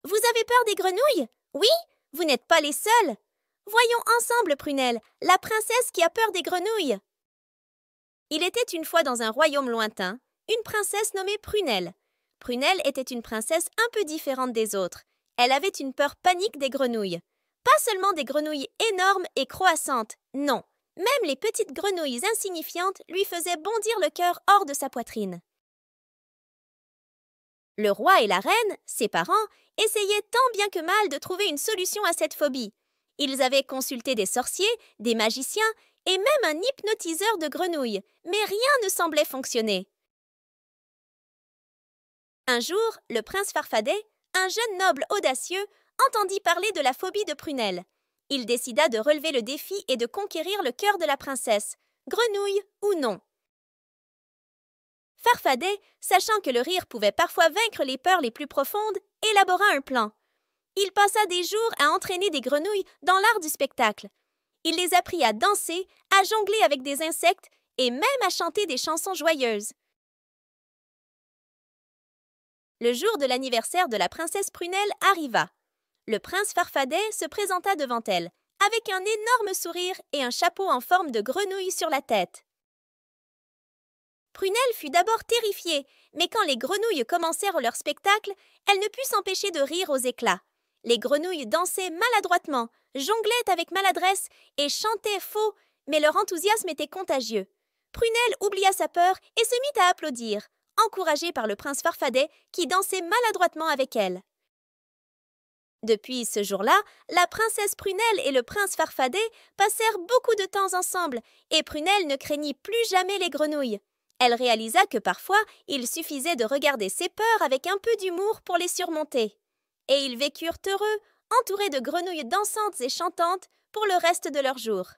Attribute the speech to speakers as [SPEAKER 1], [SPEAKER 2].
[SPEAKER 1] Vous avez peur des grenouilles? Oui, vous n'êtes pas les seuls. Voyons ensemble, Prunelle, la princesse qui a peur des grenouilles. Il était une fois dans un royaume lointain, une princesse nommée Prunelle. Prunelle était une princesse un peu différente des autres. Elle avait une peur panique des grenouilles. Pas seulement des grenouilles énormes et croissantes, non. Même les petites grenouilles insignifiantes lui faisaient bondir le cœur hors de sa poitrine. Le roi et la reine, ses parents, essayaient tant bien que mal de trouver une solution à cette phobie. Ils avaient consulté des sorciers, des magiciens et même un hypnotiseur de grenouilles, mais rien ne semblait fonctionner. Un jour, le prince Farfadet, un jeune noble audacieux, entendit parler de la phobie de Prunelle. Il décida de relever le défi et de conquérir le cœur de la princesse, grenouille ou non. Farfadet, sachant que le rire pouvait parfois vaincre les peurs les plus profondes, élabora un plan. Il passa des jours à entraîner des grenouilles dans l'art du spectacle. Il les apprit à danser, à jongler avec des insectes et même à chanter des chansons joyeuses. Le jour de l'anniversaire de la princesse Prunelle arriva. Le prince Farfadet se présenta devant elle, avec un énorme sourire et un chapeau en forme de grenouille sur la tête. Prunelle fut d'abord terrifiée, mais quand les grenouilles commencèrent leur spectacle, elle ne put s'empêcher de rire aux éclats. Les grenouilles dansaient maladroitement, jonglaient avec maladresse et chantaient faux, mais leur enthousiasme était contagieux. Prunelle oublia sa peur et se mit à applaudir, encouragée par le prince Farfadet qui dansait maladroitement avec elle. Depuis ce jour-là, la princesse Prunelle et le prince Farfadet passèrent beaucoup de temps ensemble et Prunelle ne craignit plus jamais les grenouilles. Elle réalisa que parfois, il suffisait de regarder ses peurs avec un peu d'humour pour les surmonter. Et ils vécurent heureux, entourés de grenouilles dansantes et chantantes pour le reste de leurs jours.